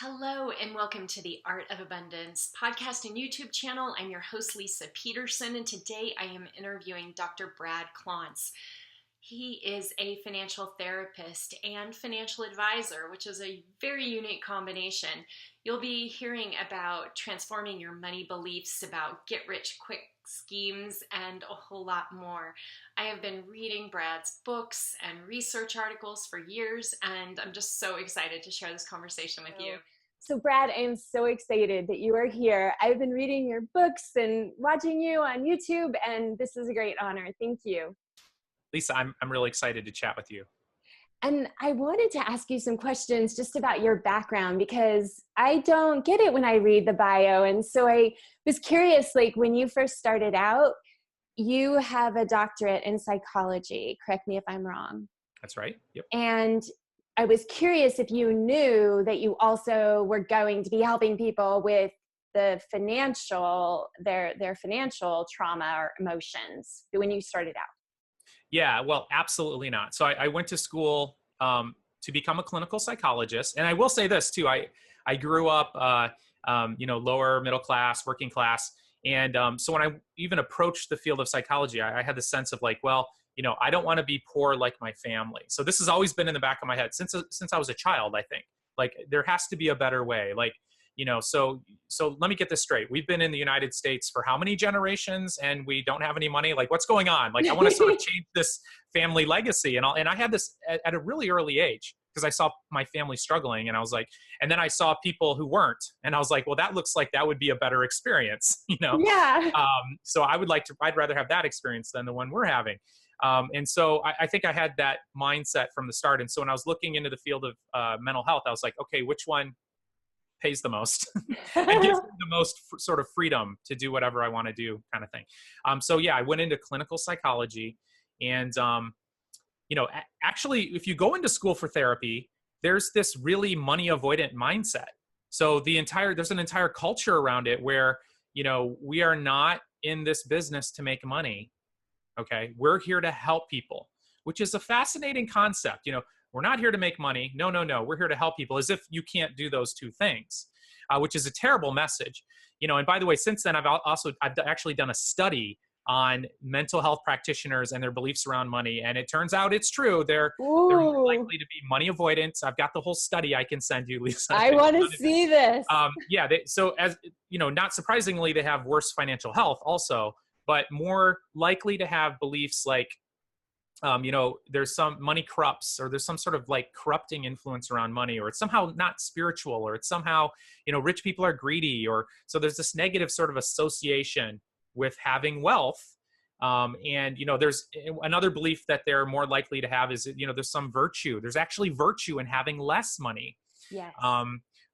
Hello, and welcome to the Art of Abundance podcast and YouTube channel. I'm your host, Leisa Peterson, and today I am interviewing Dr. Brad Klontz. He is a financial therapist and financial advisor, which is a very unique combination. You'll be hearing about transforming your money beliefs, about get-rich-quick schemes, and a whole lot more. I have been reading Brad's books and research articles for years, and I'm just so excited to share this conversation with you. So Brad, I am so excited that you are here. I've been reading your books and watching you on YouTube, and this is a great honor. Thank you. Lisa, I'm really excited to chat with you. And I wanted to ask you some questions just about your background, because I don't get it when I read the bio. And so I was curious, like when you first started out, you have a doctorate in psychology. Correct me if I'm wrong. That's right. Yep. And I was curious if you knew that you also were going to be helping people with the financial, their financial trauma or emotions when you started out. Yeah, well, absolutely not. So I went to school to become a clinical psychologist. And I will say this too, I grew up, lower middle class, working class. And so when I even approached the field of psychology, I had the sense of like, well, I don't want to be poor like my family. So this has always been in the back of my head since I was a child, I think. Like there has to be a better way. Like, so let me get this straight. We've been in the United States for how many generations and we don't have any money? Like what's going on? Like I want to sort of change this family legacy. And I had this at a really early age because I saw my family struggling and I was like, and then I saw people who weren't. And I was like, well, that looks like that would be a better experience, Yeah. So I'd rather have that experience than the one we're having. And so I think I had that mindset from the start. And so when I was looking into the field of mental health, I was like, okay, which one pays the most and gives me the most sort of freedom to do whatever I want to do kind of thing. So yeah, I went into clinical psychology and, actually if you go into school for therapy, there's this really money avoidant mindset. So there's an entire culture around it where, we are not in this business to make money. Okay. We're here to help people, which is a fascinating concept. We're not here to make money. No. We're here to help people, as if you can't do those two things, which is a terrible message. And by the way, since then, I've actually done a study on mental health practitioners and their beliefs around money. And it turns out it's true. They're more likely to be money avoidant. I've got the whole study I can send you, Lisa. I want to see this. So as not surprisingly, they have worse financial health also, but more likely to have beliefs like, there's some money corrupts, or there's some sort of like corrupting influence around money, or it's somehow not spiritual, or it's somehow, rich people are greedy, or so there's this negative sort of association with having wealth. There's another belief that they're more likely to have is, there's some virtue. There's actually virtue in having less money. Yes.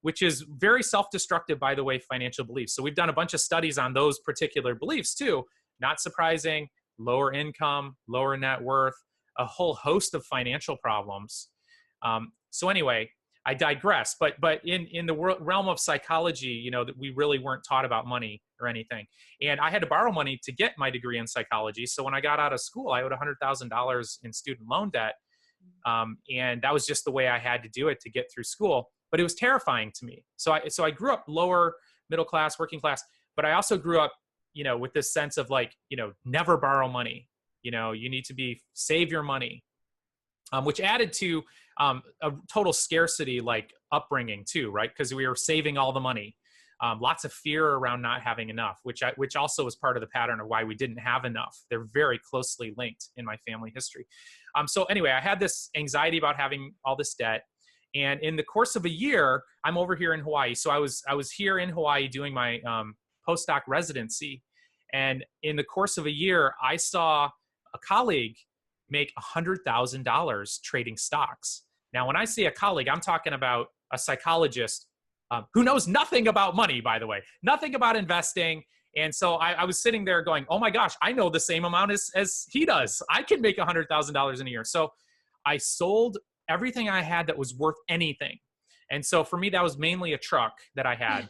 Which is very self-destructive, by the way, financial beliefs. So we've done a bunch of studies on those particular beliefs too. Not surprising. Lower income, lower net worth, a whole host of financial problems. So anyway, I digress. But in the realm of psychology, that we really weren't taught about money or anything. And I had to borrow money to get my degree in psychology. So when I got out of school, I owed $100,000 in student loan debt. And that was just the way I had to do it to get through school. But it was terrifying to me. So I grew up lower middle class, working class, but I also grew up with this sense of like, never borrow money. You need to save your money, which added to a total scarcity like upbringing too, right? Because we were saving all the money. Lots of fear around not having enough, which also was part of the pattern of why we didn't have enough. They're very closely linked in my family history. So anyway, I had this anxiety about having all this debt. And in the course of a year, I'm over here in Hawaii. So I was here in Hawaii doing my postdoc residency. And in the course of a year, I saw a colleague make $100,000 trading stocks. Now, when I say a colleague, I'm talking about a psychologist who knows nothing about money, by the way, nothing about investing. And so I was sitting there going, oh my gosh, I know the same amount as he does. I can make $100,000 in a year. So I sold everything I had that was worth anything. And so for me, that was mainly a truck that I had.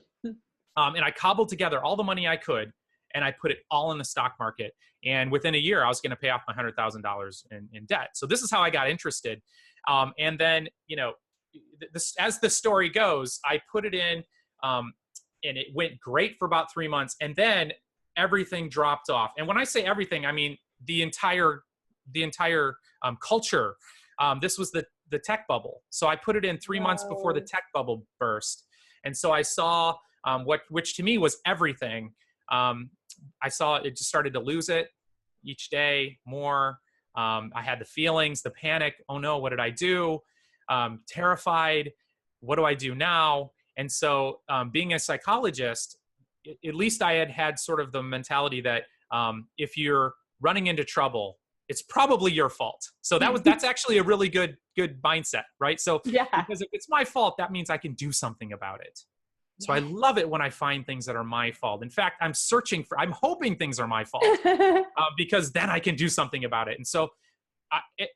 And I cobbled together all the money I could, and I put it all in the stock market. And within a year, I was going to pay off my $100,000 in debt. So this is how I got interested. And then, as the story goes, I put it in, and it went great for about 3 months, and then everything dropped off. And when I say everything, I mean the entire culture. This was the tech bubble. So I put it in 3 months before the tech bubble burst, and so I saw which to me was everything. I saw it just started to lose it each day more. I had the feelings, the panic. Oh no, what did I do? Terrified. What do I do now? And so being a psychologist, at least I had sort of the mentality that if you're running into trouble, it's probably your fault. So that's actually a really good mindset, right? So because if it's my fault, that means I can do something about it. So I love it when I find things that are my fault. In fact, I'm hoping things are my fault because then I can do something about it. And so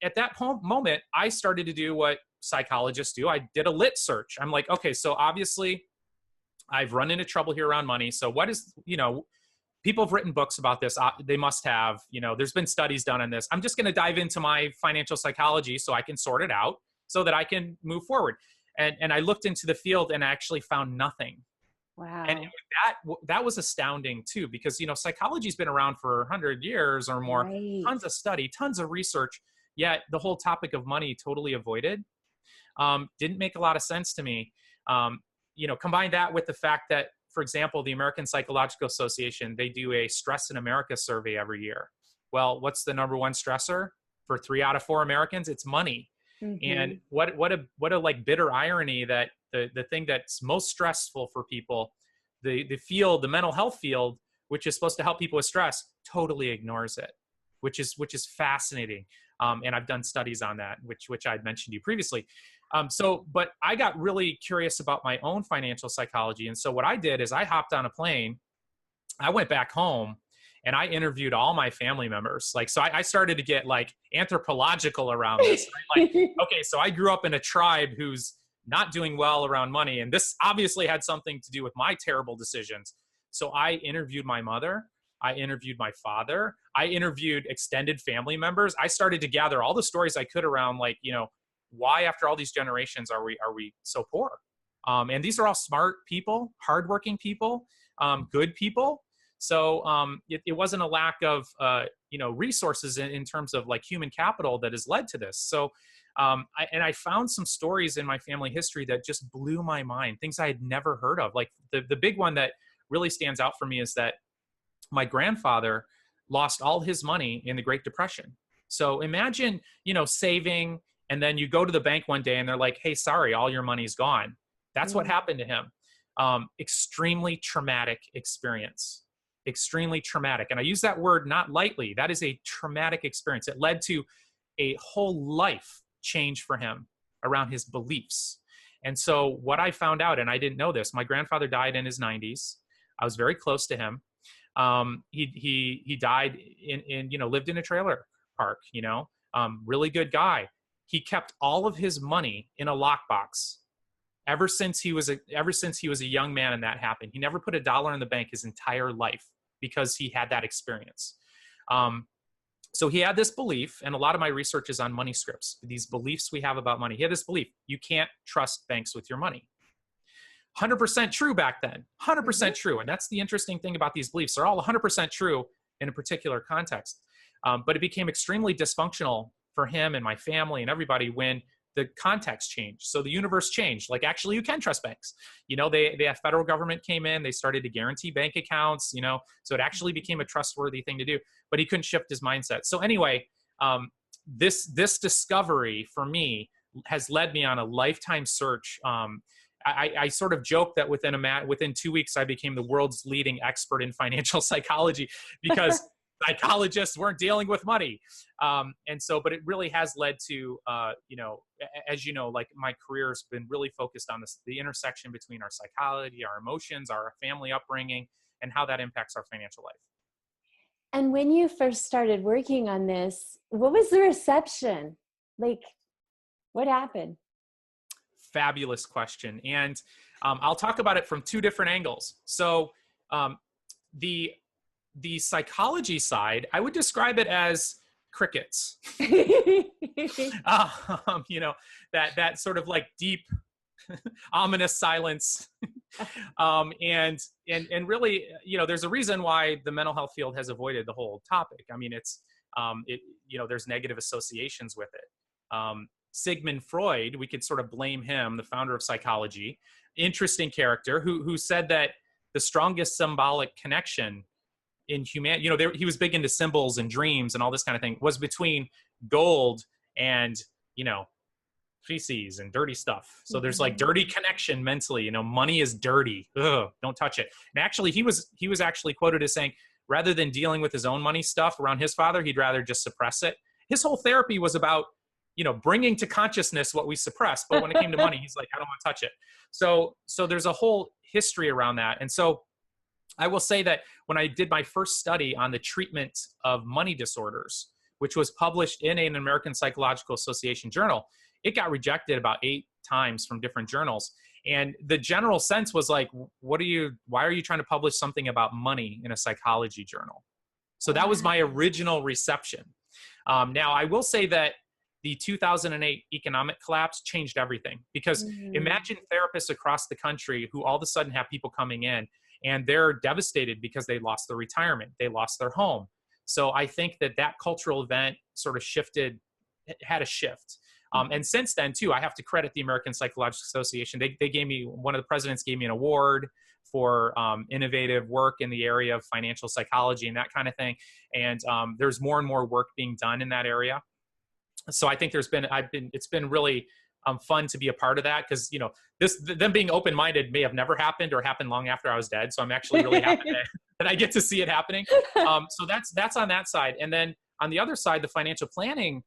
at that moment, I started to do what psychologists do. I did a lit search. I'm like, okay, so obviously I've run into trouble here around money. So what is, people have written books about this. They must have, there's been studies done on this. I'm just going to dive into my financial psychology so I can sort it out so that I can move forward. And I looked into the field and I actually found nothing. Wow. And that was astounding too, because, psychology's been around for 100 years or more, tons of study, tons of research, yet the whole topic of money totally avoided. Didn't make a lot of sense to me. Combine that with the fact that, for example, the American Psychological Association, they do a Stress in America survey every year. Well, what's the number one stressor for 3 out of 4 Americans? It's money. Mm-hmm. And what a like bitter irony that the thing that's most stressful for people, the mental health field, which is supposed to help people with stress, totally ignores it, which is fascinating. And I've done studies on that, which I'd mentioned to you previously. But I got really curious about my own financial psychology. And so what I did is I hopped on a plane, I went back home, and I interviewed all my family members. So I started to get like anthropological around this. Right? Like, okay, so I grew up in a tribe who's not doing well around money. And this obviously had something to do with my terrible decisions. So I interviewed my mother. I interviewed my father. I interviewed extended family members. I started to gather all the stories I could around why after all these generations are we so poor? And these are all smart people, hardworking people, good people. So it wasn't a lack of resources in terms of like human capital that has led to this. So I found some stories in my family history that just blew my mind, things I had never heard of. Like the big one that really stands out for me is that my grandfather lost all his money in the Great Depression. So imagine, saving, and then you go to the bank one day and they're like, hey, sorry, all your money's gone. That's what happened to him. Extremely traumatic experience. Extremely traumatic. And I use that word not lightly. That is a traumatic experience. It led to a whole life change for him around his beliefs. And so what I found out, and I didn't know this, my grandfather died in his 90s. I was very close to him. He died lived in a trailer park, really good guy. He kept all of his money in a lockbox ever since he was a young man and that happened. He never put $1 in the bank his entire life because he had that experience. So he had this belief, and a lot of my research is on money scripts, these beliefs we have about money. He had this belief, you can't trust banks with your money. 100% true back then, 100% true. And that's the interesting thing about these beliefs. They're all 100% true in a particular context. But it became extremely dysfunctional for him and my family and everybody when the context changed. So the universe changed. Like, actually, you can trust banks. The federal government came in, they started to guarantee bank accounts, so it actually became a trustworthy thing to do, but he couldn't shift his mindset. So anyway, this discovery for me has led me on a lifetime search. I sort of joke that within 2 weeks, I became the world's leading expert in financial psychology because psychologists weren't dealing with money. But it really has led to, like my career has been really focused on the intersection between our psychology, our emotions, our family upbringing, and how that impacts our financial life. And when you first started working on this, what was the reception? Like, what happened? Fabulous question. And I'll talk about it from 2 different angles. So the psychology side, I would describe it as crickets. You know, that sort of like deep, ominous silence. And really, you know, there's a reason why the mental health field has avoided the whole topic. I mean, you know, there's negative associations with it. Sigmund Freud, we could sort of blame him, the founder of psychology, interesting character, who said that the strongest symbolic connection in humanity, you know, he was big into symbols and dreams and all this kind of thing, was between gold and, you know, feces and dirty stuff. So there's like dirty connection mentally, you know, money is dirty. Ugh, don't touch it. And actually he was actually quoted as saying, rather than dealing with his own money stuff around his father, he'd rather just suppress it. His whole therapy was about, you know, bringing to consciousness what we suppress. But when it came to money, he's like, I don't want to touch it. So there's a whole history around that. And so I will say that when I did my first study on the treatment of money disorders, which was published in an American Psychological Association journal, it got rejected about 8 times from different journals. And the general sense was like, why are you trying to publish something about money in a psychology journal? So that was my original reception. Now, I will say that the 2008 economic collapse changed everything, because imagine therapists across the country who all of a sudden have people coming in and they're devastated because they lost their retirement, they lost their home. So I think that cultural event sort of had a shift. And since then too, I have to credit the American Psychological Association. They gave me, one of the presidents gave me an award for innovative work in the area of financial psychology and that kind of thing. And there's more and more work being done in that area. So I think it's been really fun to be a part of that, because, you know, them being open-minded may have never happened or happened long after I was dead. So I'm actually really happy that I get to see it happening. So that's on that side. And then on the other side, the financial planning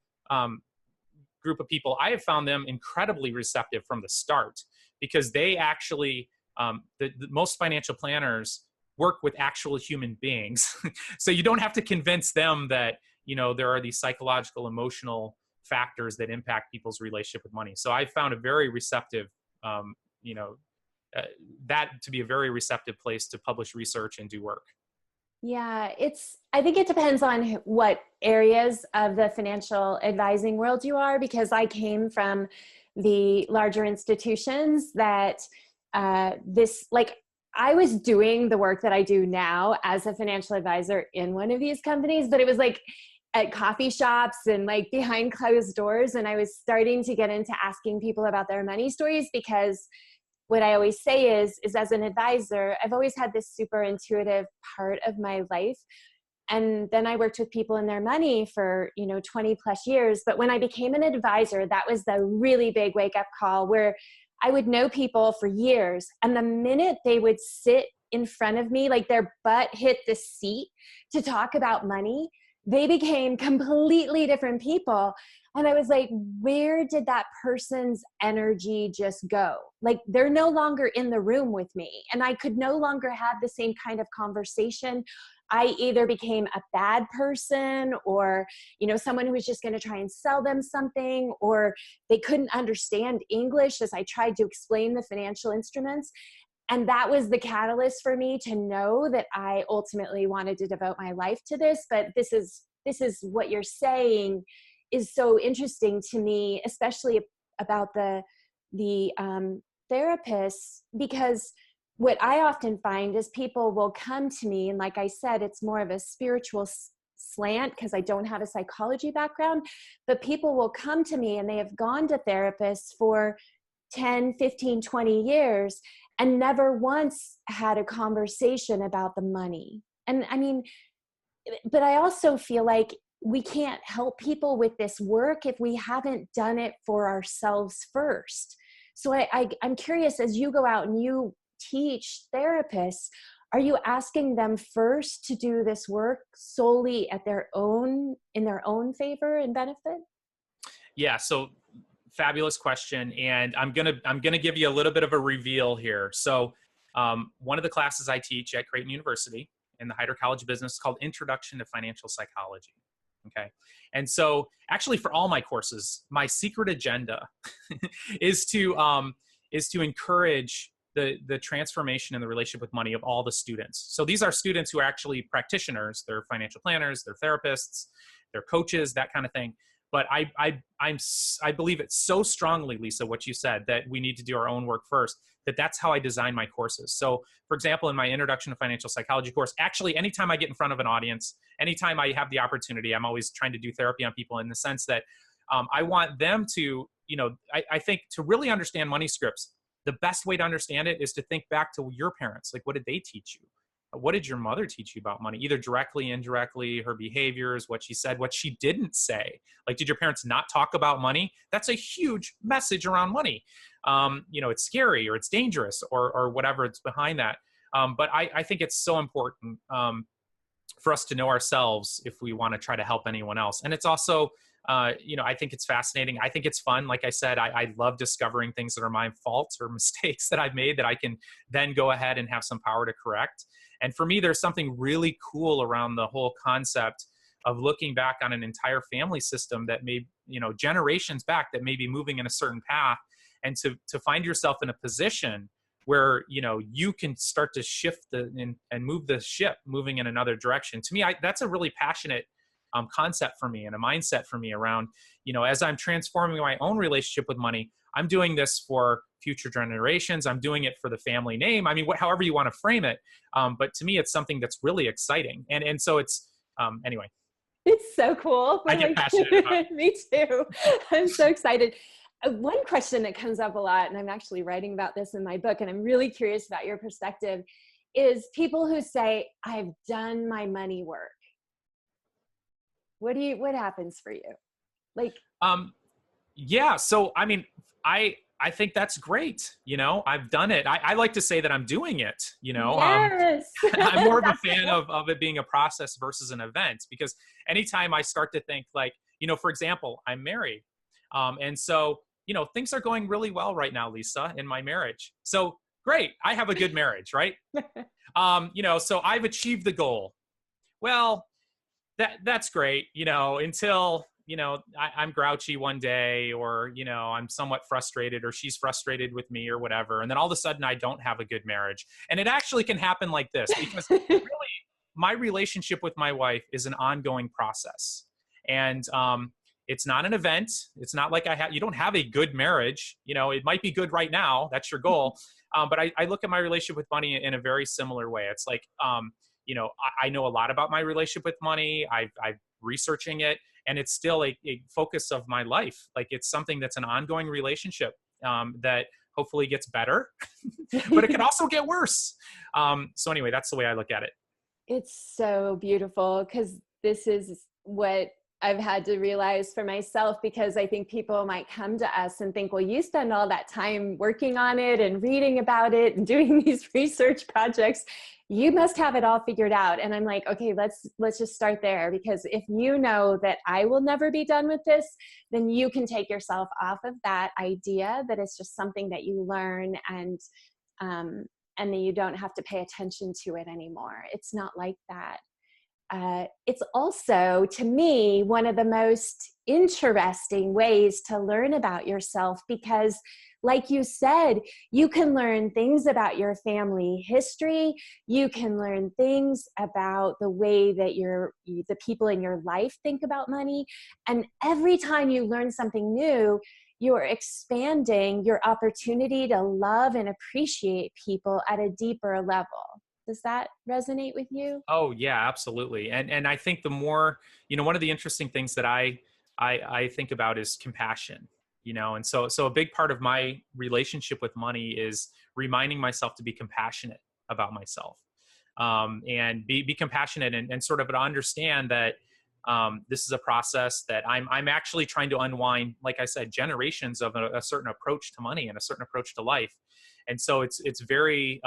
group of people, I have found them incredibly receptive from the start, because they actually, the most financial planners work with actual human beings. So you don't have to convince them that, you know, there are these psychological, emotional factors that impact people's relationship with money. So I found a very receptive, that to be a very receptive place to publish research and do work. Yeah, I think it depends on what areas of the financial advising world you are, because I came from the larger institutions that I was doing the work that I do now as a financial advisor in one of these companies, but it was like at coffee shops and like behind closed doors. And I was starting to get into asking people about their money stories, because what I always say is as an advisor, I've always had this super intuitive part of my life. And then I worked with people in their money for, 20 plus years. But when I became an advisor, that was the really big wake up call, where I would know people for years. And the minute they would sit in front of me, like their butt hit the seat to talk about money, they became completely different people. And I was like, where did that person's energy just go? Like, they're no longer in the room with me, and I could no longer have the same kind of conversation. I either became a bad person, or, someone who was just going to try and sell them something, or they couldn't understand English as I tried to explain the financial instruments. And that was the catalyst for me to know that I ultimately wanted to devote my life to this. But this is what you're saying is so interesting to me, especially about the therapists, because what I often find is people will come to me, and like I said, it's more of a spiritual slant because I don't have a psychology background, but people will come to me and they have gone to therapists for 10, 15, 20 years and never once had a conversation about the money. And I mean, but I also feel like we can't help people with this work if we haven't done it for ourselves first. So I'm curious, as you go out and you teach therapists, are you asking them first to do this work solely in their own favor and benefit? Yeah, so fabulous question. And I'm gonna give you a little bit of a reveal here. So one of the classes I teach at Creighton University in the Heider College of Business is called Introduction to Financial Psychology. Okay. And so actually for all my courses, my secret agenda is to encourage the transformation in the relationship with money of all the students. So these are students who are actually practitioners. They're financial planners, they're therapists, their coaches, that kind of thing. But I believe it so strongly, Lisa, what you said, that we need to do our own work first, that's how I design my courses. So for example, in my Introduction to Financial Psychology course, actually, anytime I get in front of an audience, anytime I have the opportunity, I'm always trying to do therapy on people in the sense that I want them to, I think to really understand money scripts, the best way to understand it is to think back to your parents. Like, what did they teach you? What did your mother teach you about money? Either directly, indirectly, her behaviors, what she said, what she didn't say. Like, did your parents not talk about money? That's a huge message around money. It's scary or it's dangerous or whatever it's behind that. But I think it's so important for us to know ourselves if we want to try to help anyone else. And it's also, I think it's fascinating. I think it's fun. Like I said, I love discovering things that are my faults or mistakes that I've made that I can then go ahead and have some power to correct. And for me, there's something really cool around the whole concept of looking back on an entire family system that may, generations back, that may be moving in a certain path, and to find yourself in a position where, you can start to shift and move the ship moving in another direction. To me, that's a really passionate concept for me and a mindset for me around, as I'm transforming my own relationship with money, I'm doing this for future generations. I'm doing it for the family name. I mean, however you want to frame it. But to me, it's something that's really exciting. And so it's, anyway. It's so cool. I get passionate about it. Me too. I'm so excited. One question that comes up a lot, and I'm actually writing about this in my book, and I'm really curious about your perspective, is people who say, I've done my money work. What happens for you? Like, yeah. So, I mean, I think that's great. I've done it. I like to say that I'm doing it, Yes. I'm more of a fan of it being a process versus an event, because anytime I start to think like, for example, I'm married. And so, things are going really well right now, Lisa, in my marriage. So great. I have a good marriage, right? So I've achieved the goal. Well, that's great, until, I'm grouchy one day, or, I'm somewhat frustrated, or she's frustrated with me or whatever. And then all of a sudden I don't have a good marriage. And it actually can happen like this, because really my relationship with my wife is an ongoing process. And, it's not an event. It's not like you don't have a good marriage. It might be good right now. That's your goal. But I look at my relationship with money in a very similar way. It's like, I know a lot about my relationship with money. I'm researching it, and it's still a focus of my life. Like, it's something that's an ongoing relationship that hopefully gets better, but it can also get worse. So anyway, that's the way I look at it. It's so beautiful, because this is what I've had to realize for myself, because I think people might come to us and think, well, you spend all that time working on it and reading about it and doing these research projects. You must have it all figured out. And I'm like, okay, let's just start there, because if you know that I will never be done with this, then you can take yourself off of that idea that it's just something that you learn, and then you don't have to pay attention to it anymore. It's not like that. It's also, to me, one of the most interesting ways to learn about yourself, because like you said, you can learn things about your family history. You can learn things about the way that the people in your life think about money. And every time you learn something new, you're expanding your opportunity to love and appreciate people at a deeper level. Does that resonate with you? Oh yeah, absolutely. And I think the more, one of the interesting things that I think about is compassion, and so a big part of my relationship with money is reminding myself to be compassionate about myself, and be compassionate and sort of to understand that this is a process that I'm actually trying to unwind, like I said, generations of a certain approach to money and a certain approach to life. And so it's very,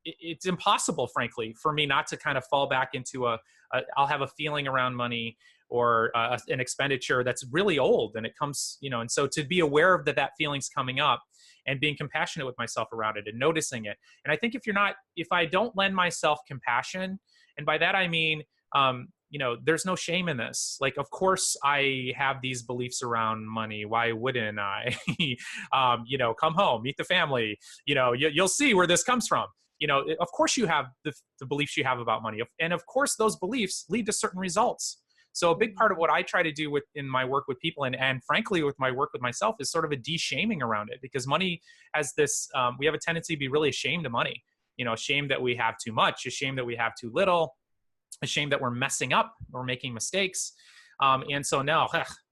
it's impossible, frankly, for me not to kind of fall back into I'll have a feeling around money or an expenditure that's really old, and it comes, and so to be aware of that feeling's coming up and being compassionate with myself around it and noticing it. And I think if I don't lend myself compassion, and by that I mean, there's no shame in this. Like, of course I have these beliefs around money. Why wouldn't I? Come home, meet the family, you'll see where this comes from. Of course you have the beliefs you have about money. And of course those beliefs lead to certain results. So a big part of what I try to do in my work with people, and frankly with my work with myself, is sort of a de-shaming around it, because money has this, we have a tendency to be really ashamed of money. Ashamed that we have too much, ashamed that we have too little, ashamed that we're messing up, we're making mistakes. And so now,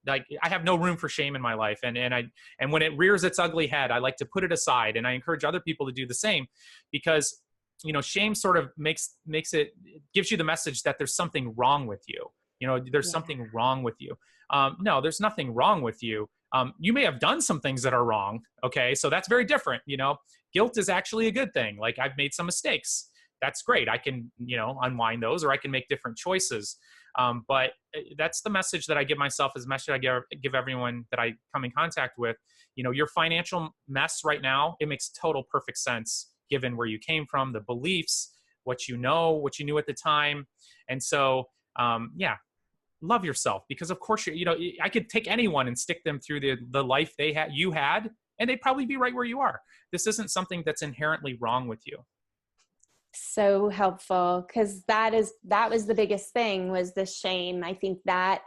like, I have no room for shame in my life. And when it rears its ugly head, I like to put it aside, and I encourage other people to do the same, because shame sort of gives you the message that there's something wrong with you. There's something wrong with you. No, there's nothing wrong with you. You may have done some things that are wrong. Okay. So that's very different. Guilt is actually a good thing. Like, I've made some mistakes. That's great. I can, unwind those, or I can make different choices. But that's the message that I give myself, is the message I give everyone that I come in contact with. Your financial mess right now, it makes total perfect sense given where you came from, the beliefs, what you knew at the time. And so, love yourself, because of course, I could take anyone and stick them through the life you had, and they'd probably be right where you are. This isn't something that's inherently wrong with you. So helpful, because that was the biggest thing, was the shame. I think that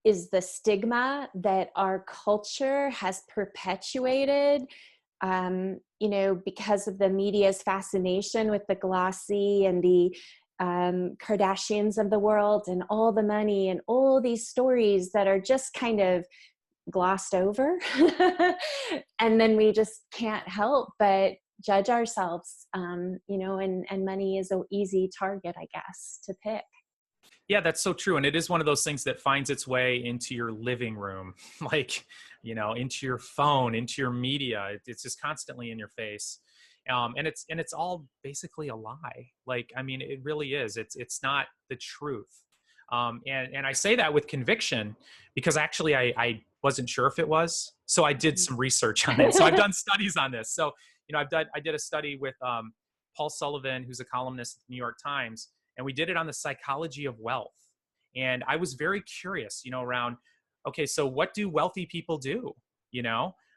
is the stigma that our culture has perpetuated, because of the media's fascination with the glossy and the Kardashians of the world and all the money and all these stories that are just kind of glossed over. And then we just can't help but judge ourselves, and money is an easy target, I guess, to pick. Yeah, that's so true. And it is one of those things that finds its way into your living room, like, into your phone, into your media. It's just constantly in your face. And it's all basically a lie. Like, I mean, it really is. It's not the truth. And I say that with conviction, because actually I wasn't sure if it was. So I did some research on it. So I've done studies on this. So, I did a study with Paul Sullivan, who's a columnist at the New York Times, and we did it on the psychology of wealth. And I was very curious, around, okay, so what do wealthy people do?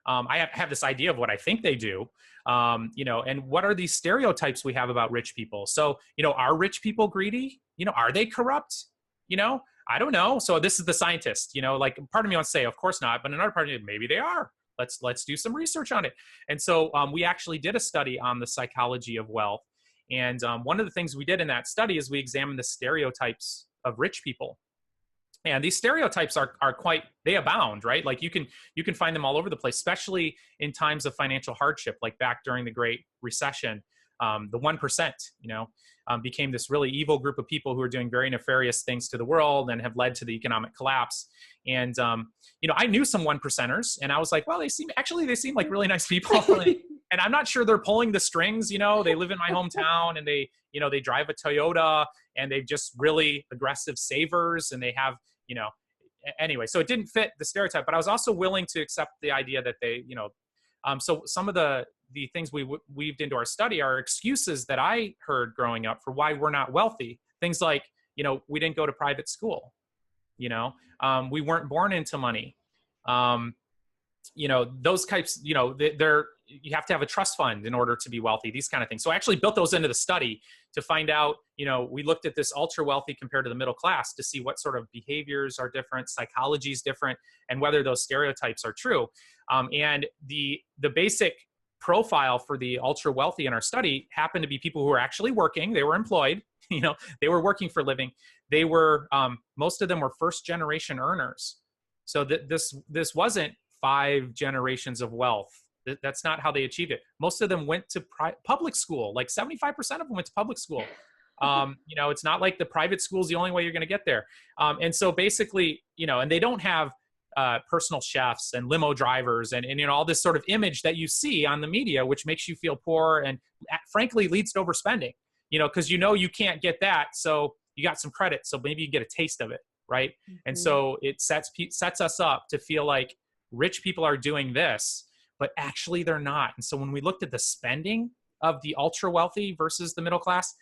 I have this idea of what I think they do, and what are these stereotypes we have about rich people? So, are rich people greedy? Are they corrupt? I don't know. So this is the scientist, like, part of me wants to say, of course not. But another part of me, maybe they are. Let's do some research on it. And so we actually did a study on the psychology of wealth. And one of the things we did in that study is we examined the stereotypes of rich people. And these stereotypes are they abound, right? Like, you can find them all over the place, especially in times of financial hardship, like back during the Great Recession. The 1%, became this really evil group of people who are doing very nefarious things to the world and have led to the economic collapse. And, I knew some 1%ers, and I was like, well, they seem like really nice people. And I'm not sure they're pulling the strings. They live in my hometown, and they drive a Toyota, and they've just really aggressive savers, and they have, anyway, so it didn't fit the stereotype. But I was also willing to accept the idea that they, so some of the things we weaved into our study are excuses that I heard growing up for why we're not wealthy. Things like, we didn't go to private school, we weren't born into money. Those types, you have to have a trust fund in order to be wealthy, these kind of things. So I actually built those into the study to find out, we looked at this ultra wealthy compared to the middle class to see what sort of behaviors are different, psychology is different, and whether those stereotypes are true. And the basic profile for the ultra wealthy in our study happened to be people who were actually working. They were employed, they were working for a living. They were, most of them were first generation earners. So this wasn't 5 generations of wealth. That's not how they achieved it. Most of them went to public school. Like 75% of them went to public school. It's not like the private school is the only way you're going to get there. And so basically, and they don't have personal chefs and limo drivers and all this sort of image that you see on the media, which makes you feel poor and frankly leads to overspending, because you can't get that. So you got some credit. So maybe you get a taste of it. Right. Mm-hmm. And so it sets us up to feel like rich people are doing this, but actually they're not. And so when we looked at the spending of the ultra wealthy versus the middle class,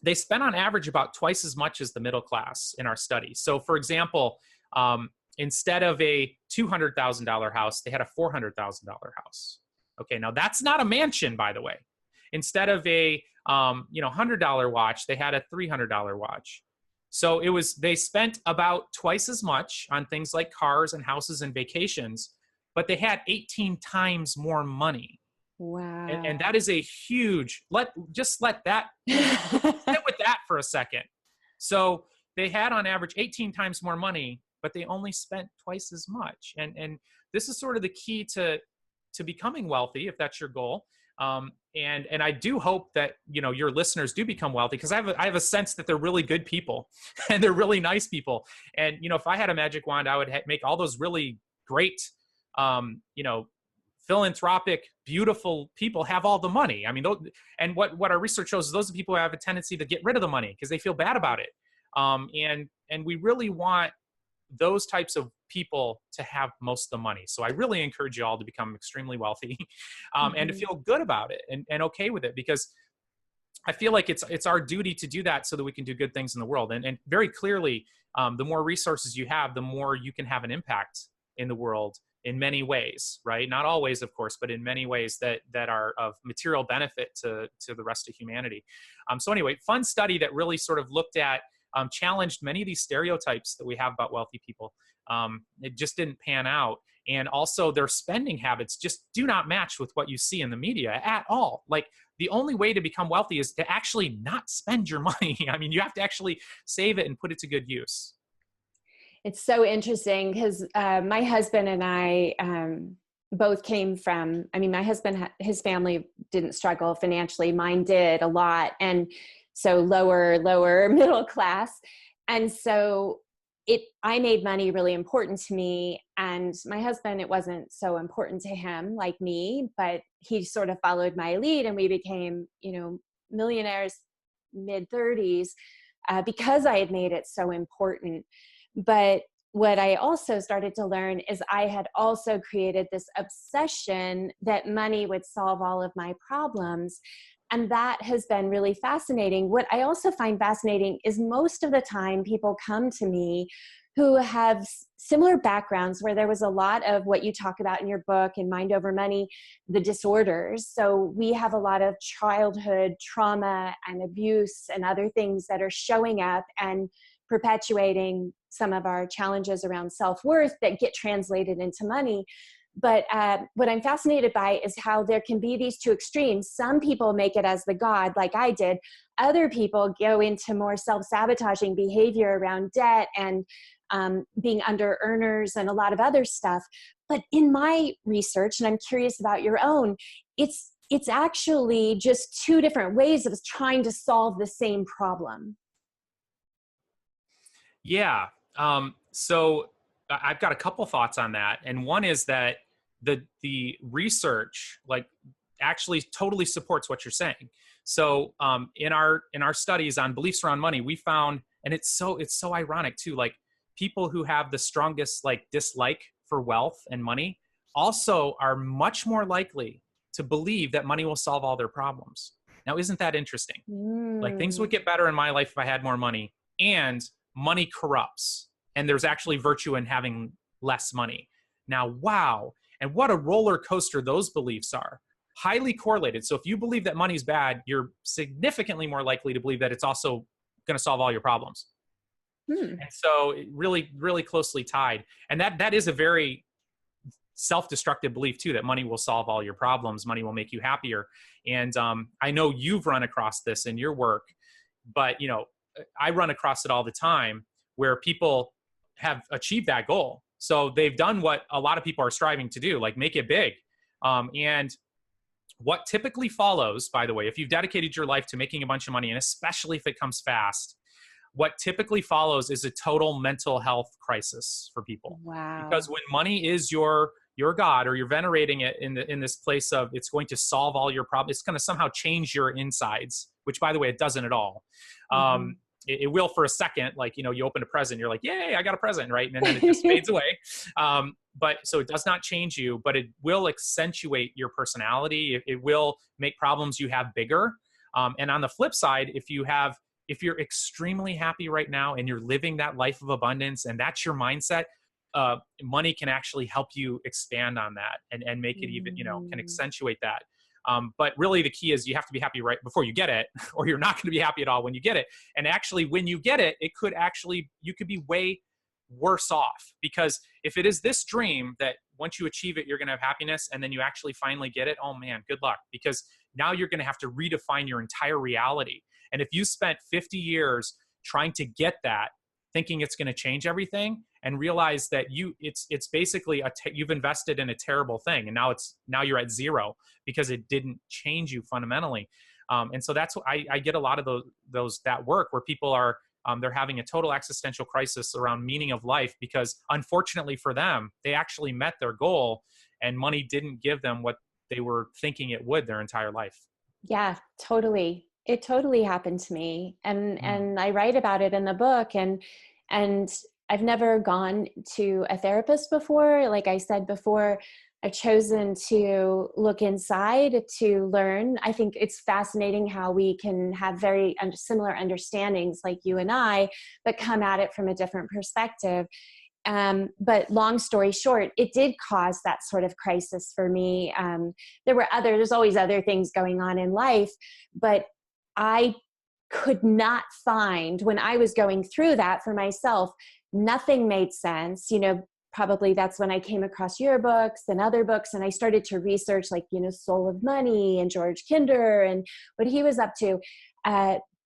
they spent on average about twice as much as the middle class in our study. So for example, instead of a $200,000 house, they had a $400,000 house. Okay, now that's not a mansion, by the way. Instead of a $100 watch, they had a $300 watch. So they spent about twice as much on things like cars and houses and vacations, but they had 18 times more money. Wow. And that is a huge, let that, sit with that for a second. So they had on average 18 times more money, but they only spent twice as much. And this is sort of the key to becoming wealthy, if that's your goal. And I do hope that, your listeners do become wealthy, because I have a sense that they're really good people and they're really nice people. And, if I had a magic wand, I would make all those really great, philanthropic, beautiful people have all the money. I mean, and what our research shows is those are people who have a tendency to get rid of the money because they feel bad about it. And we really want those types of people to have most of the money. So I really encourage you all to become extremely wealthy, and to feel good about it and okay with it, because I feel like it's our duty to do that so that we can do good things in the world. And very clearly, the more resources you have, the more you can have an impact in the world in many ways, right? Not always, of course, but in many ways that are of material benefit to the rest of humanity. So anyway, fun study that really sort of looked at, challenged many of these stereotypes that we have about wealthy people. It just didn't pan out. And also their spending habits just do not match with what you see in the media at all. Like, the only way to become wealthy is to actually not spend your money. I mean, you have to actually save it and put it to good use. It's so interesting because my husband and I both came from, my husband, his family didn't struggle financially. Mine did a lot. And so lower middle class. And so I made money really important to me, and my husband, it wasn't so important to him like me, but he sort of followed my lead, and we became, millionaires mid-30s because I had made it so important. But what I also started to learn is I had also created this obsession that money would solve all of my problems. And that has been really fascinating. What I also find fascinating is most of the time people come to me who have similar backgrounds, where there was a lot of what you talk about in your book in Mind Over Money, the disorders. So we have a lot of childhood trauma and abuse and other things that are showing up and perpetuating some of our challenges around self-worth that get translated into money. But what I'm fascinated by is how there can be these two extremes. Some people make it as the God, like I did. Other people go into more self-sabotaging behavior around debt and being under earners and a lot of other stuff. But in my research, and I'm curious about your own, it's actually just two different ways of trying to solve the same problem. Yeah. So I've got a couple thoughts on that. And one is that the research actually totally supports what you're saying. So in our studies on beliefs around money, we found, and it's so ironic too, like people who have the strongest dislike for wealth and money also are much more likely to believe that money will solve all their problems. Now, isn't that interesting? Like, things would get better in my life if I had more money, and money corrupts, and there's actually virtue in having less money. Now, wow. And what a roller coaster those beliefs are. Highly correlated. So if you believe that money's bad, you're significantly more likely to believe that it's also going to solve all your problems. And so it really, really closely tied. And that is a very self-destructive belief too, that money will solve all your problems. Money will make you happier. And I know you've run across this in your work, but I run across it all the time, where people have achieved that goal. So they've done what a lot of people are striving to do, like make it big. And what typically follows, by the way, if you've dedicated your life to making a bunch of money, and especially if it comes fast, what typically follows is a total mental health crisis for people. Wow. Because when money is your God, or you're venerating it in this place of it's going to solve all your problems, it's going to somehow change your insides, which, by the way, it doesn't at all. It will for a second, you open a present, you're like, yay, I got a present, right? And then it just fades away. But so it does not change you, but it will accentuate your personality. It will make problems you have bigger. And on the flip side, if you're extremely happy right now and you're living that life of abundance and that's your mindset, money can actually help you expand on that and make it even, can accentuate that. But really the key is you have to be happy right before you get it, or you're not going to be happy at all when you get it. And actually, when you get it, you could be way worse off, because if it is this dream that once you achieve it, you're going to have happiness, and then you actually finally get it, oh man, good luck, because now you're going to have to redefine your entire reality. And if you spent 50 years trying to get that, thinking it's going to change everything, and realize that it's basically you've invested in a terrible thing, and now you're at zero because it didn't change you fundamentally. And so that's what I get a lot of that work where people are they're having a total existential crisis around meaning of life, because unfortunately for them, they actually met their goal and money didn't give them what they were thinking it would their entire life. Yeah, totally. It totally happened to me. And I write about it in the book, and I've never gone to a therapist before. Like I said before, I've chosen to look inside to learn. I think it's fascinating how we can have very similar understandings like you and I, but come at it from a different perspective. But long story short, it did cause that sort of crisis for me. There's always other things going on in life, but I could not find, when I was going through that for myself, nothing made sense. Probably that's when I came across your books and other books, and I started to research Soul of Money and George Kinder and what he was up to,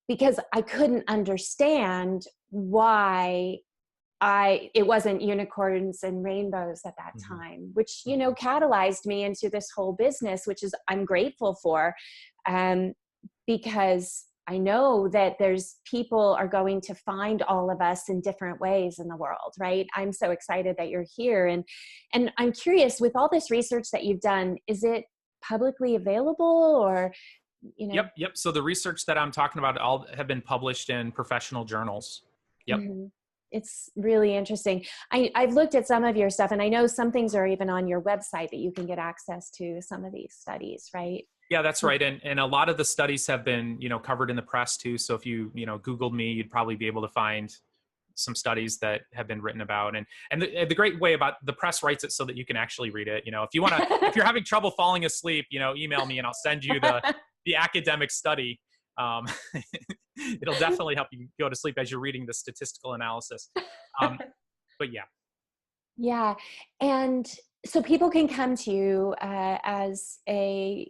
because I couldn't understand why it wasn't unicorns and rainbows at that time, which, catalyzed me into this whole business, which is I'm grateful for, because I know that there's people are going to find all of us in different ways in the world, right? I'm so excited that you're here. And I'm curious, with all this research that you've done, is it publicly available or, Yep. So the research that I'm talking about all have been published in professional journals. Yep. Mm-hmm. It's really interesting. I've looked at some of your stuff, and I know some things are even on your website that you can get access to some of these studies, right? Yeah, that's right. And a lot of the studies have been, covered in the press too. So if you, Googled me, you'd probably be able to find some studies that have been written about. And the great way about the press writes it so that you can actually read it. If you want to, if you're having trouble falling asleep, email me and I'll send you the academic study. It'll definitely help you go to sleep as you're reading the statistical analysis. But yeah. Yeah. And so people can come to you as a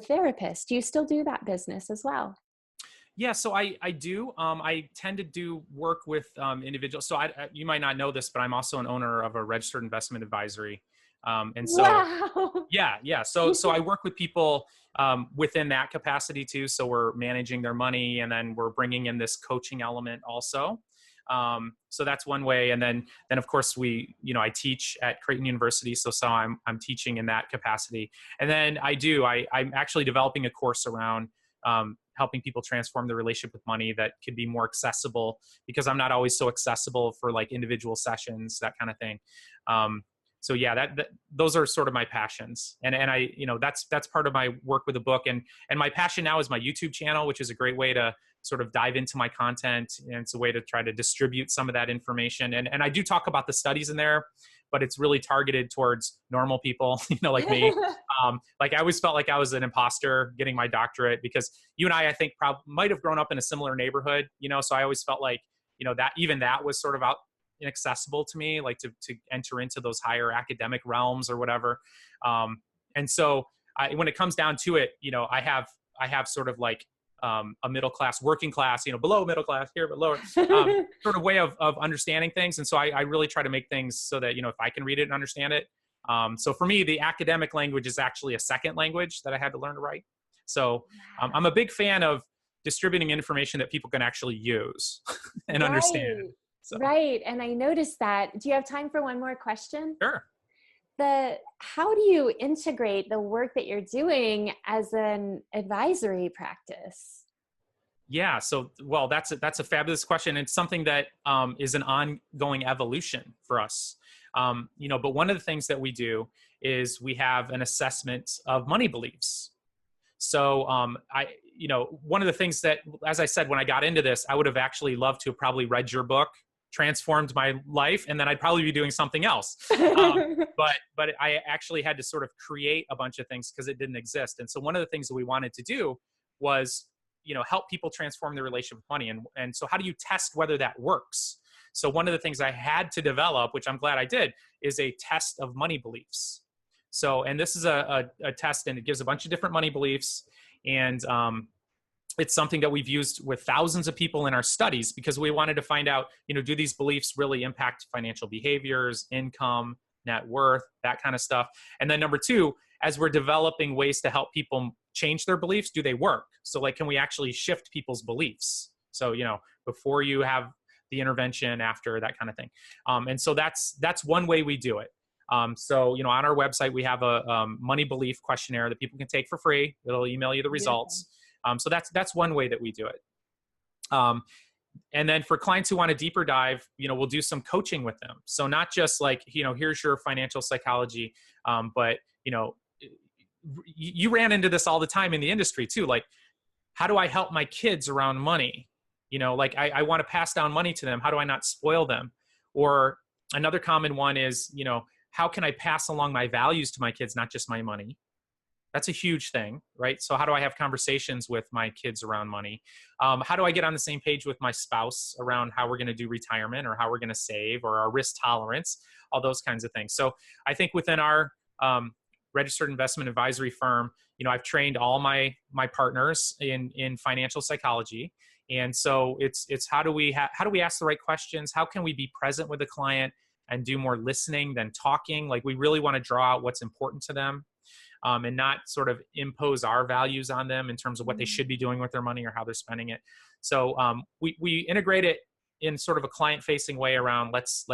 therapist. Do you still do that business as well? Yeah, so I do. I tend to do work with individuals. So you might not know this, but I'm also an owner of a registered investment advisory. And so, wow. Yeah. So I work with people within that capacity too. So we're managing their money, and then we're bringing in this coaching element also. So that's one way. And then of course I teach at Creighton University. So I'm teaching in that capacity. And then I'm actually developing a course around helping people transform their relationship with money that could be more accessible, because I'm not always so accessible for like individual sessions, that kind of thing. So yeah, those are sort of my passions. And I, that's part of my work with the book. And my passion now is my YouTube channel, which is a great way to sort of dive into my content. And it's a way to try to distribute some of that information. And I do talk about the studies in there, but it's really targeted towards normal people, like me. Like I always felt like I was an imposter getting my doctorate, because you and I think might have grown up in a similar neighborhood, so I always felt like, that was sort of inaccessible to me, like to enter into those higher academic realms or whatever. And so when it comes down to it, I have sort of like a middle class, working class, below middle class here, but lower sort of way of understanding things. And so I really try to make things so that, if I can read it and understand it. So for me, the academic language is actually a second language that I had to learn to write. So I'm a big fan of distributing information that people can actually use and understand. So. Right. And I noticed that. Do you have time for one more question? Sure. How do you integrate the work that you're doing as an advisory practice? Yeah. So, well, that's a fabulous question. It's something that is an ongoing evolution for us. But one of the things that we do is we have an assessment of money beliefs. So one of the things that, as I said, when I got into this, I would have actually loved to have probably read your book transformed my life, and then I'd probably be doing something else. But I actually had to sort of create a bunch of things because it didn't exist. And so one of the things that we wanted to do was, help people transform their relationship with money. And so how do you test whether that works? So one of the things I had to develop, which I'm glad I did, is a test of money beliefs. So, and this is a test, and it gives a bunch of different money beliefs. And it's something that we've used with thousands of people in our studies because we wanted to find out, do these beliefs really impact financial behaviors, income, net worth, that kind of stuff. And then number two, as we're developing ways to help people change their beliefs, do they work? So like, can we actually shift people's beliefs? So, before you have the intervention, after, that kind of thing. And so that's one way we do it. So, on our website, we have a money belief questionnaire that people can take for free. It'll email you the results. So that's one way that we do it. And then for clients who want a deeper dive, we'll do some coaching with them. So not just like, here's your financial psychology, but, you ran into this all the time in the industry too. Like, how do I help my kids around money? Like I want to pass down money to them. How do I not spoil them? Or another common one is, how can I pass along my values to my kids, not just my money? That's a huge thing, right? So how do I have conversations with my kids around money? How do I get on the same page with my spouse around how we're going to do retirement or how we're going to save or our risk tolerance, all those kinds of things. So I think within our registered investment advisory firm, I've trained all my partners in financial psychology. And so it's how do we ask the right questions? How can we be present with the client and do more listening than talking? Like, we really want to draw out what's important to them. And not sort of impose our values on them in terms of what they should be doing with their money or how they're spending it. So we integrate it in sort of a client-facing way around let's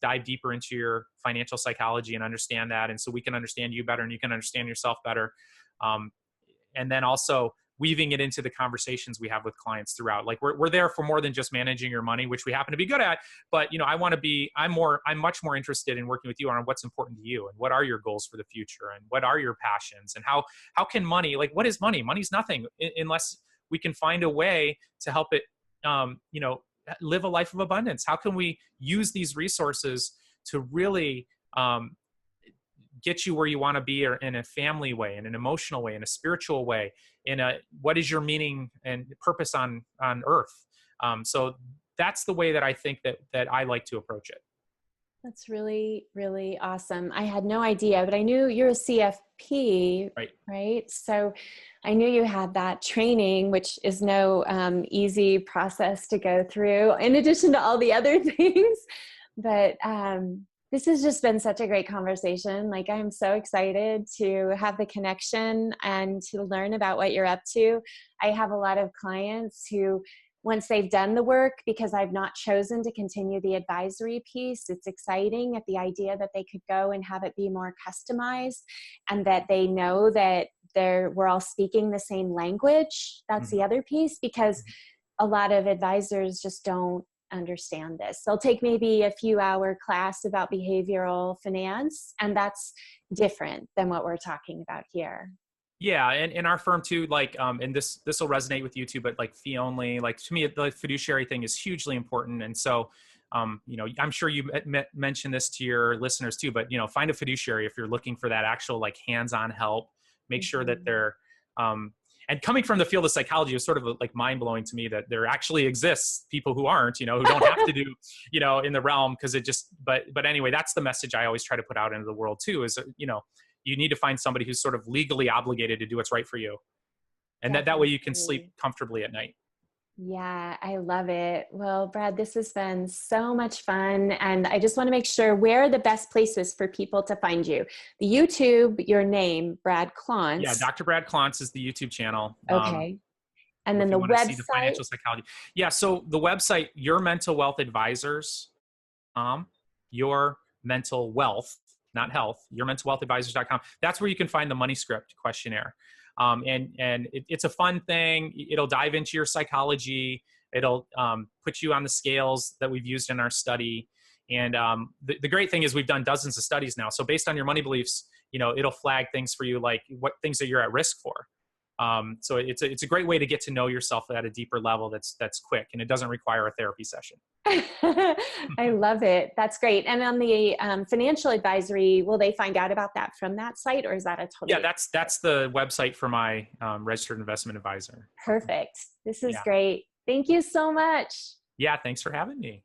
dive deeper into your financial psychology and understand that, and so we can understand you better and you can understand yourself better. And then also weaving it into the conversations we have with clients throughout. Like we're there for more than just managing your money, which we happen to be good at, but I'm much more interested in working with you on what's important to you and what are your goals for the future and what are your passions and how can money, like what is money? Money's nothing unless we can find a way to help it, live a life of abundance. How can we use these resources to really, get you where you want to be, or in a family way, in an emotional way, in a spiritual way, what is your meaning and purpose on earth? So that's the way that I think that I like to approach it. That's really, really awesome. I had no idea, but I knew you're a CFP, right? So I knew you had that training, which is no easy process to go through, in addition to all the other things. But this has just been such a great conversation. Like, I'm so excited to have the connection and to learn about what you're up to. I have a lot of clients who, once they've done the work, because I've not chosen to continue the advisory piece, it's exciting at the idea that they could go and have it be more customized and that they know that we're all speaking the same language. That's the other piece, because a lot of advisors just don't understand this. They'll take maybe a few hour class about behavioral finance, and that's different than what we're talking about here. Yeah. And in our firm too, like, and this will resonate with you too, but like fee only, like to me, the fiduciary thing is hugely important. And so, I'm sure you mentioned this to your listeners too, but, find a fiduciary if you're looking for that actual like hands-on help. Make sure that they're, and coming from the field of psychology, is sort of like mind blowing to me that there actually exists people who aren't, who don't have to do, in the realm, because it just, but anyway, that's the message I always try to put out into the world too, is, you need to find somebody who's sort of legally obligated to do what's right for you. And that way you can sleep comfortably at night. Yeah, I love it. Well, Brad, this has been so much fun. And I just want to make sure, where are the best places for people to find you? The YouTube, your name, Brad Klontz. Yeah, Dr. Brad Klontz is the YouTube channel. Okay. And then the website. See the financial psychology. Yeah, so the website, Your Mental Wealth Advisors, Your Mental Wealth, not health, yourmentalwealthadvisors.com. That's where you can find the money script questionnaire. And it's a fun thing. It'll dive into your psychology. It'll put you on the scales that we've used in our study. And the great thing is we've done dozens of studies now. So based on your money beliefs, it'll flag things for you, like what things that you're at risk for. So it's a great way to get to know yourself at a deeper level. That's quick, and it doesn't require a therapy session. I love it. That's great. And on the financial advisory, will they find out about that from that site, or is that a totally? Yeah, that's the website for my registered investment advisor. Perfect. This is great. Thank you so much. Yeah, thanks for having me.